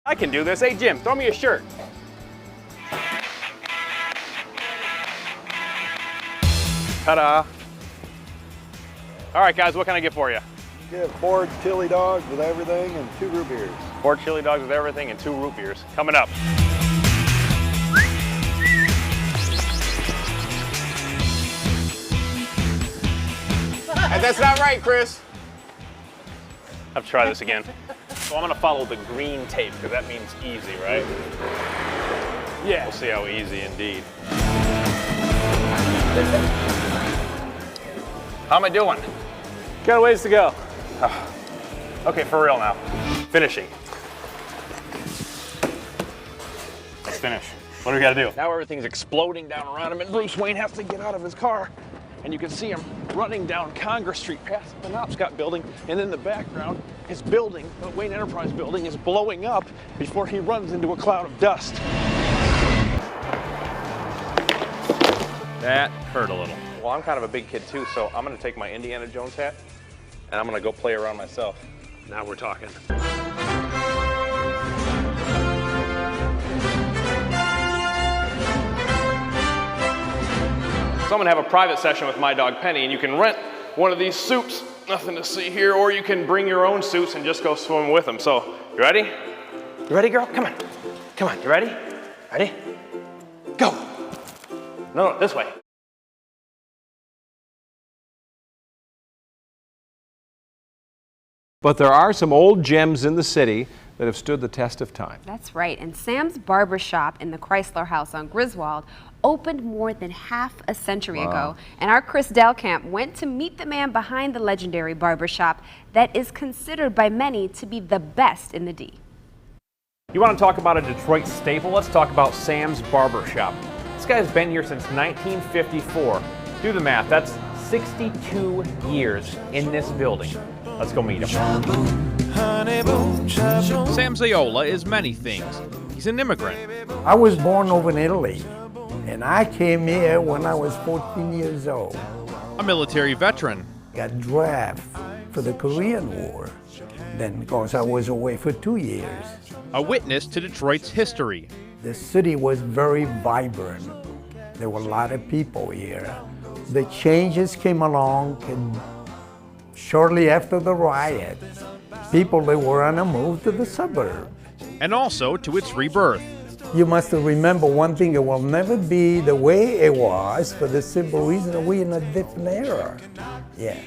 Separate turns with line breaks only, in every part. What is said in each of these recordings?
I can do this. Hey, Jim, throw me a shirt. Ta-da. All right, guys, what can I get for you?
Get 4 chili dogs with everything and 2 root beers.
4 chili dogs with everything and 2 root beers. Coming up. And that's not right, Chris. I'll try this again. So I'm gonna follow the green tape because that means easy, right? Yeah. We'll see how easy indeed. How am I doing?
Got a ways to go.
Okay, for real now. Finishing. Let's finish. What do we gotta do? Now everything's exploding down around him and Bruce Wayne has to get out of his car. And you can see him running down Congress Street past the Penobscot building. And in the background, his building, the Wayne Enterprise building, is blowing up before he runs into a cloud of dust. That hurt a little. Well, I'm kind of a big kid too, so I'm gonna take my Indiana Jones hat and I'm gonna go play around myself. Now we're talking. So I'm gonna have a private session with my dog Penny, and you can rent one of these suits, nothing to see here, or you can bring your own suits and just go swim with them. So, you ready? You ready, girl? Come on. Come on, you ready? Ready? Go. No, this way.
But there are some old gems in the city that have stood the test of time.
That's right, and Sam's Barber Shop in the Chrysler House on Griswold opened more than half a century ago. And our Chris Delcamp went to meet the man behind the legendary barber shop that is considered by many to be the best in the D.
You want to talk about a Detroit staple? Let's talk about Sam's Barber Shop. This guy's been here since 1954. Do the math, that's 62 years in this building. Let's go meet him.
Sam Zayola is many things. He's an immigrant.
I was born over in Italy, and I came here when I was 14 years old.
A military veteran.
Got drafted for the Korean War. Then, of course, I was away for 2 years.
A witness to Detroit's history.
The city was very vibrant. There were a lot of people here. The changes came along, and shortly after the riot, people that were on the move to the suburb.
And also to its rebirth.
You must remember one thing, it will never be the way it was for the simple reason that we're in a different era. Yeah.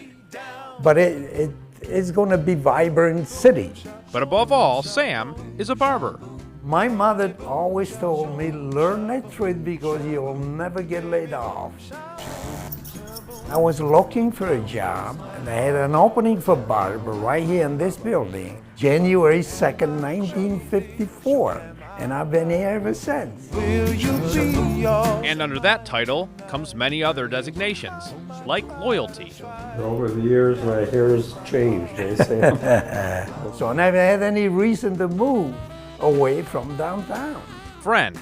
But it's going to be vibrant city.
But above all, Sam is a barber.
My mother always told me, learn that trade because you'll never get laid off. I was looking for a job, and I had an opening for barber right here in this building, January 2nd, 1954, and I've been here ever since.
And under that title comes many other designations, like loyalty.
Over the years, my hair has changed,
So I never had any reason to move away from downtown.
Friend.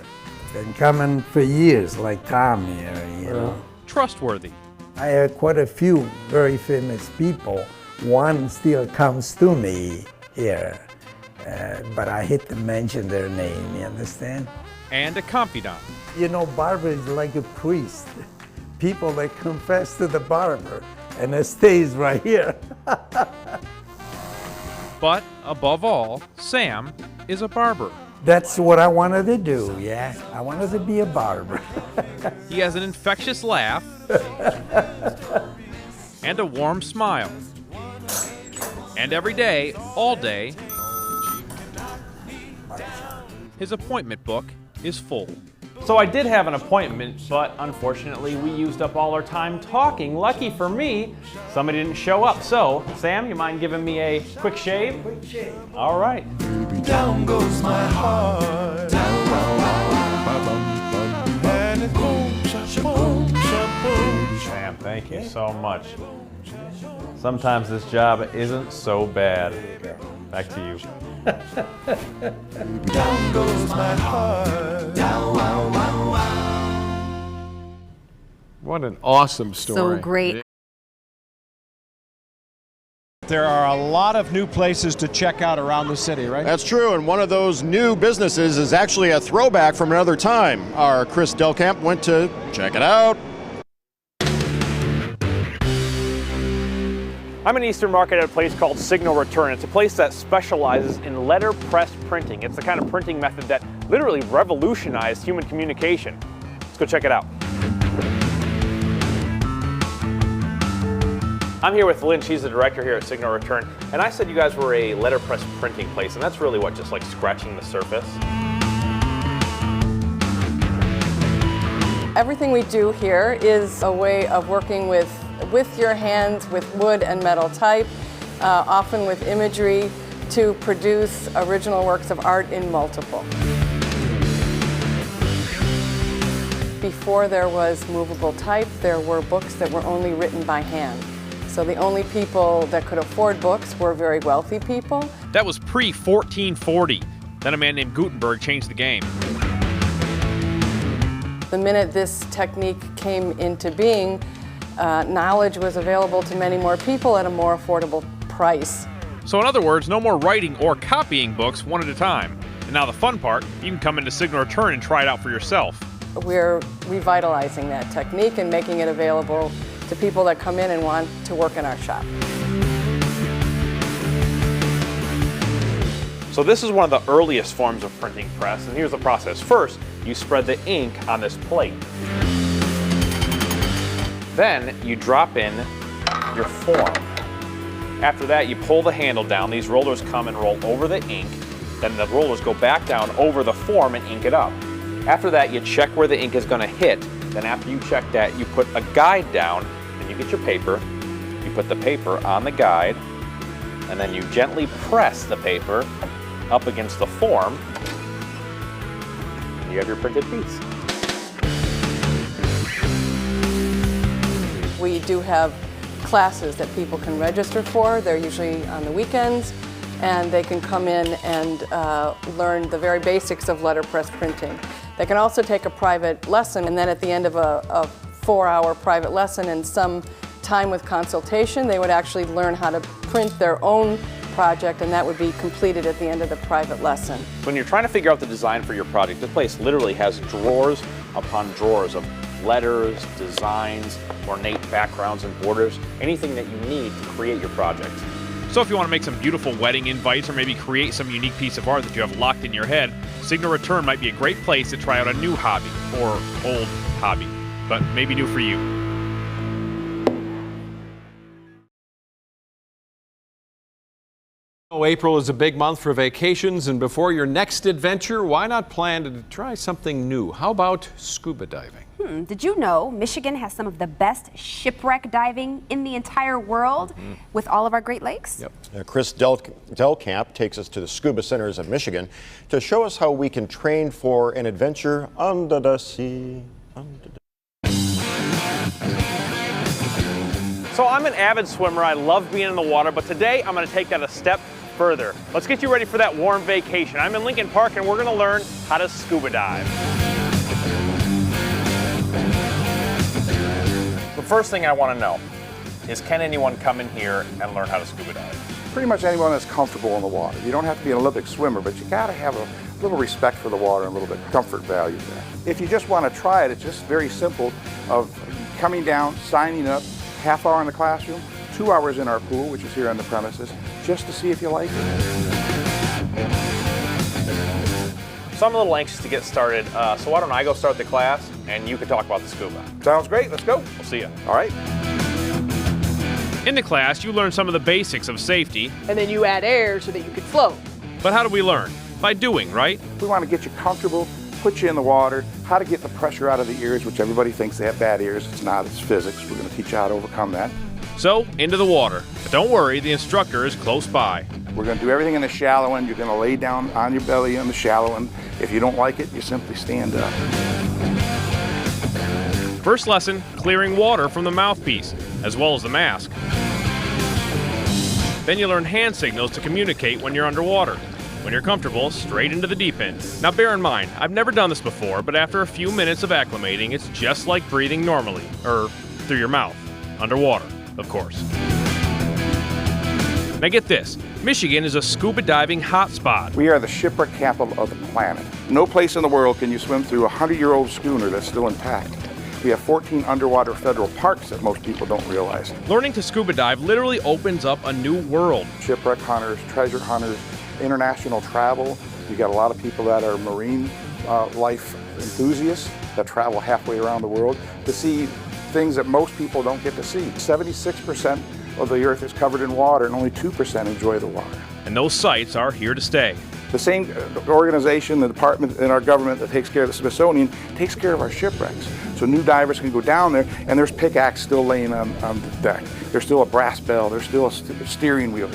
Been coming for years, like Tom here, you know.
Trustworthy.
I have quite a few very famous people. One still comes to me here, but I hate to mention their name, you understand?
And a confidant.
You know, barber is like a priest. People that confess to the barber, and it stays right here.
But above all, Sam is a barber.
That's what I wanted to do, yeah. I wanted to be a barber.
He has an infectious laugh and a warm smile. And every day, all day, his appointment book is full.
So I did have an appointment, but unfortunately we used up all our time talking. Lucky for me, somebody didn't show up. So, Sam, you mind giving me a quick shave?
Quick shave.
All right.
Down goes my heart. And it boom, shaboom, shaboom.
Sam, thank you so much. Sometimes this job isn't so bad. Back to you.
Down goes my heart.
What an awesome story.
So great.
There are a lot of new places to check out around the city, right?
That's true, and one of those new businesses is actually a throwback from another time. Our Chris Delcamp went to check it out.
I'm in Eastern Market at a place called Signal Return. It's a place that specializes in letterpress printing. It's the kind of printing method that literally revolutionized human communication. Let's go check it out. I'm here with Lynn, she's the director here at Signal Return, and I said you guys were a letterpress printing place, and that's really what, just like scratching the surface?
Everything we do here is a way of working with your hands, with wood and metal type, often with imagery, to produce original works of art in multiple. Before there was movable type, there were books that were only written by hand. So the only people that could afford books were very wealthy people.
That was pre-1440. Then a man named Gutenberg changed the game.
The minute this technique came into being, knowledge was available to many more people at a more affordable price.
So in other words, no more writing or copying books one at a time. And now the fun part, you can come into Signal Return and try it out for yourself.
We're revitalizing that technique and making it available to people that come in and want to work in our shop.
So this is one of the earliest forms of printing press, and here's the process. First, you spread the ink on this plate. Then you drop in your form. After that, you pull the handle down. These rollers come and roll over the ink. Then the rollers go back down over the form and ink it up. After that, you check where the ink is going to hit. Then after you check that, you put a guide down, and you get your paper. You put the paper on the guide, and then you gently press the paper up against the form, and you have your printed piece.
We do have classes that people can register for. They're usually on the weekends, and they can come in and learn the very basics of letterpress printing. They can also take a private lesson, and then at the end of a 4-hour private lesson and some time with consultation, they would actually learn how to print their own project, and that would be completed at the end of the private lesson.
When you're trying to figure out the design for your project, this place literally has drawers upon drawers of letters, designs, ornate backgrounds and borders, anything that you need to create your project.
So if you want to make some beautiful wedding invites or maybe create some unique piece of art that you have locked in your head, Signal Return might be a great place to try out a new hobby, or old hobby, but maybe new for you.
April is a big month for vacations, and before your next adventure, why not plan to try something new? How about scuba diving?
Did you know Michigan has some of the best shipwreck diving in the entire world with all of our Great Lakes?
Yep.
Chris Delcamp takes us to the scuba centers of Michigan to show us how we can train for an adventure under the sea.
So I'm an avid swimmer. I love being in the water, but today I'm going to take that a step further. Let's get you ready for that warm vacation. I'm in Lincoln Park, and we're going to learn how to scuba dive. The first thing I want to know is, can anyone come in here and learn how to scuba dive?
Pretty much anyone that's comfortable in the water. You don't have to be an Olympic swimmer, but you got to have a little respect for the water and a little bit of comfort value there. If you just want to try it, it's just very simple of coming down, signing up, half hour in the classroom, 2 hours in our pool, which is here on the premises, just to see if you like it.
So I'm a little anxious to get started, so why don't I go start the class and you can talk about the scuba.
Sounds great, let's go.
We'll see you.
All right.
In the class, you learn some of the basics of safety.
And then you add air so that you could float.
But how do we learn? By doing, right?
We want to get you comfortable, put you in the water, how to get the pressure out of the ears, which everybody thinks they have bad ears. It's not, it's physics. We're going to teach you how to overcome that.
So, into the water. But don't worry, the instructor is close by.
We're going to do everything in the shallow end. You're going to lay down on your belly in the shallow end. If you don't like it, you simply stand up.
First lesson, clearing water from the mouthpiece, as well as the mask. Then you learn hand signals to communicate when you're underwater. When you're comfortable, straight into the deep end. Now bear in mind, I've never done this before, but after a few minutes of acclimating, it's just like breathing normally, or through your mouth, underwater, of course. Now get this, Michigan is a scuba diving hotspot.
We are the shipwreck capital of the planet. No place in the world can you swim through a 100-year-old schooner that's still intact. We have 14 underwater federal parks that most people don't realize.
Learning to scuba dive literally opens up a new world.
Shipwreck hunters, treasure hunters, international travel. You got a lot of people that are marine life enthusiasts that travel halfway around the world to see things that most people don't get to see. 76% of the earth is covered in water and only 2% enjoy the water.
And those sites are here to stay.
The same organization, the department in our government that takes care of the Smithsonian, takes care of our shipwrecks. So new divers can go down there and there's pickaxe still laying on the deck. There's still a brass bell, there's still a steering wheel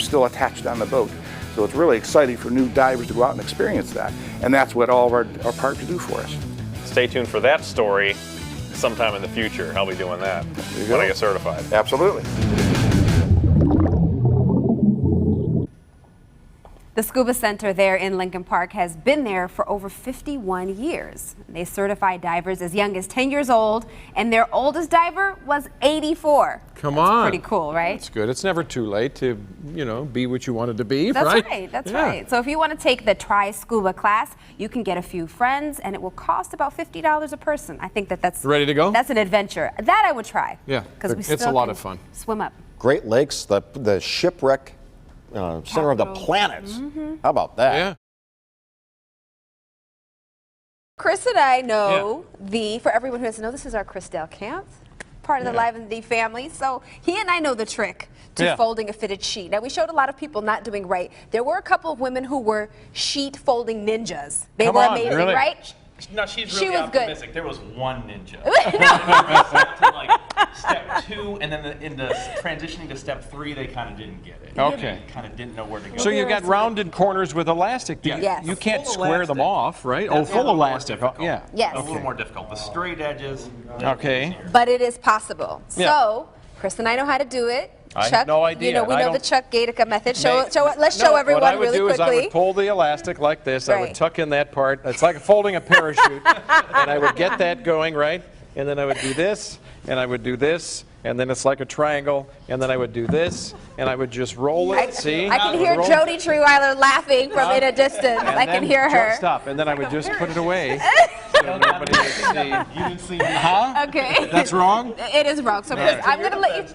still attached on the boat. So it's really exciting for new divers to go out and experience that. And that's what all of our parks do for us.
Stay tuned for that story sometime in the future. I'll be doing that when I get certified.
Absolutely.
The Scuba Center there in Lincoln Park has been there for over 51 years. They certify divers as young as 10 years old, and their oldest diver was 84.
Come on.
Pretty cool, right?
That's good. It's never too late to, you know, be what you wanted to be,
That's
right?
right. That's right. So if you want to take the Try Scuba class, you can get a few friends, and it will cost about $50 a person. I think that's
ready to go.
That's an adventure. That I would try.
Yeah,
because we
it's
still
a lot
can
of fun.
Swim up.
Great Lakes, the shipwreck center of the planet. How about that?
Yeah.
Chris and I know for everyone who doesn't know, this is our Chris Delcamp, part of the Live and D family. So he and I know the trick to folding a fitted sheet. Now we showed a lot of people not doing right. There were a couple of women who were sheet folding ninjas. They were amazing, right?
No, she's
She
really
was good.
optimistic. There was one ninja. To like step 2, and then in the transitioning to step 3, they kind of didn't get it.
Okay.
Kind of didn't know where to go.
So you got rounded corners with elastic.
Yes.
You can't
Full
square them
elastic.
off, right?
That's
Full
a little more
elastic.
difficult.
Yeah.
Yes.
A little more difficult. The straight edges.
Okay.
But it is possible.
Yeah.
So Chris and I know how to do it.
I
Chuck,
have no idea.
You know, we
I
know the
don't-
Chuck Gatica method. Let's show everyone
what I would
really
do
quickly.
is I would pull the elastic like this. I would
Right.
tuck in that part. It's like folding a parachute. And I would get that going, right? And then I would do this, and I would do this, and then it's like a triangle, and then I would do this, and I would just roll it. See?
I can hear
Roll-
Jody Treeweiler laughing from in a distance.
and
I can
then
hear her.
Stop, and then I would just put it away so nobody would see.
You didn't see me.
Huh?
Okay.
That's wrong?
It is wrong. So Chris, I'm going to let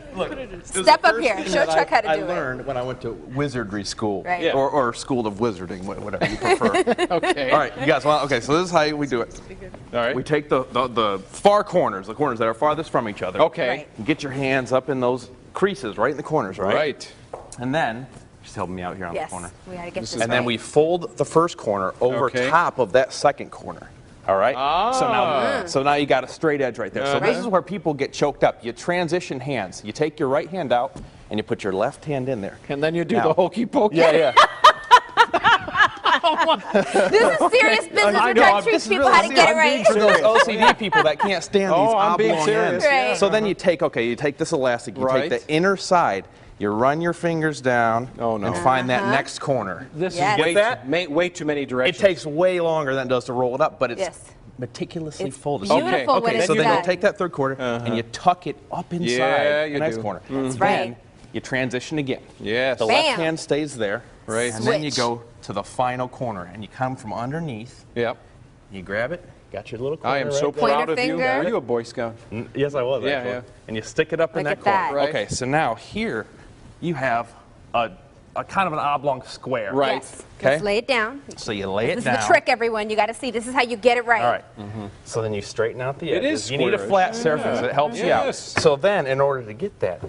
you step up here. Show Chuck how to do
I
it.
learned when I went to wizardry school,
Right. Yeah.
or school of wizarding, whatever you prefer.
Okay.
All right, you guys want? Okay, so this is how we do it.
All right.
We take the far corners, the corners that are farthest from each other.
Okay.
Right.
And get your hands up in those creases, right in the corners, right?
Right.
And then just help me out here on
Yes.
the corner.
We got to get this
And then
right.
we fold the first corner over
Okay.
top of that second corner. All right. So now you got a straight edge right there. So this is where people get choked up. You transition hands. You take your right hand out and you put your left hand in there.
And then you do
Now-
the hokey pokey.
Yeah.
This is serious business. We're trying to teach people how to get it right.
For those OCD people that can't stand these
I'm being
oblong
serious.
ends.
Right.
So then you take this elastic, you
Right.
take the inner side, you run your fingers down
Oh, no.
and find that next corner.
This
Yes.
is
Get
way too many
It
directions.
takes way longer than it does to roll it up, but it's
Yes.
meticulously
It's
folded.
beautiful when
Okay,
it's
so then
done.
you take that third corner and you tuck it up inside
Yeah, you
the next
do.
corner.
That's
Then
right.
you transition again.
Yes.
The
Bam.
left hand stays there.
Right.
And then you
Switch.
go to the final corner and you come from underneath.
Yep.
You grab it. Got your little corner
I am so
right there.
proud
Pointer
of you.
finger.
Are you a Boy Scout?
Yes, I was.
Yeah,
actually.
yeah.
And you stick it up in
Look
that
at
corner.
that.
Right.
Okay, so now here you have a kind of an oblong square.
Right.
Yes.
Okay.
Let's lay it down.
So you lay it
This
down.
is the trick, everyone. You got to see. This is how you get it right.
All right. So then you straighten out the
It
edges.
is
You need a
squarish.
flat surface. It helps you out.
Yes.
So then, in order to get that,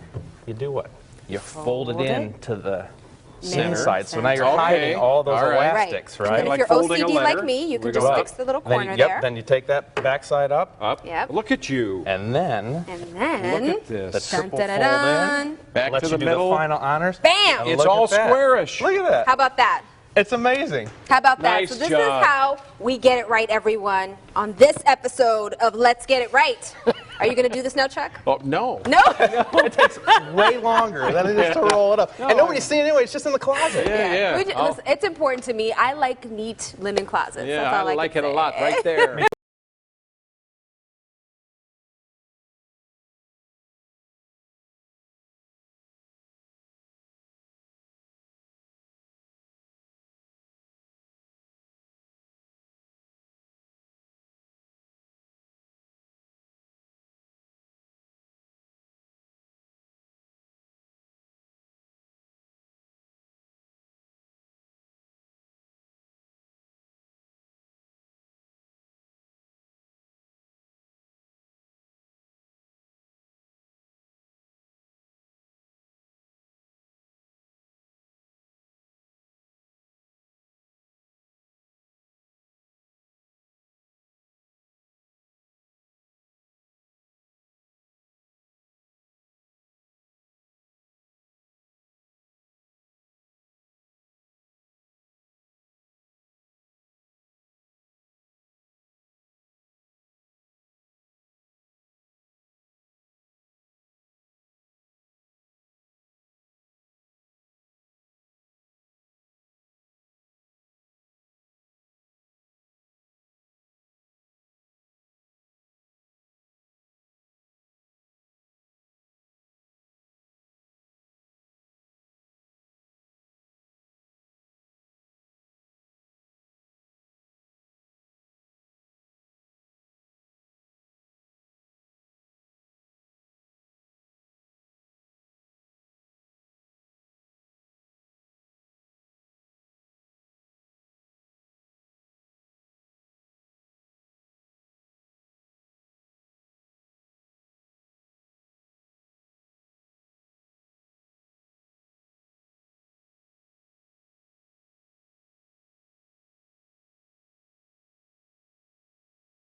you do what? You fold it in to the inside. So now you're
Okay.
hiding all those
All right.
elastics,
And
right?
then if
Like
you're
folding a
OCD like
letter.
me, you can
We
just
go
fix
up.
the little
Then,
corner
yep,
there.
then you take that back side up,
Up.
Yep.
Look at you.
and then
And then,
Look at this.
the
dun,
triple
dun,
fold
dun,
in.
dun.
Back
Let
to
you
the
do
middle.
the final honors.
Bam!
And
It's
look
all
at that.
squarish.
Look at that.
How about that?
It's amazing.
How about that?
Nice
So this
job.
is how we get it right, everyone, on this episode of Let's Get It Right. Are you going to do this now, Chuck?
Oh, no.
No?
It takes way longer than it is to roll it up. And nobody's seeing it anyway. It's just in the closet.
Yeah.
Listen, it's important to me. I like neat linen closets.
Yeah,
That's all
I like
can
it a
say.
lot right there.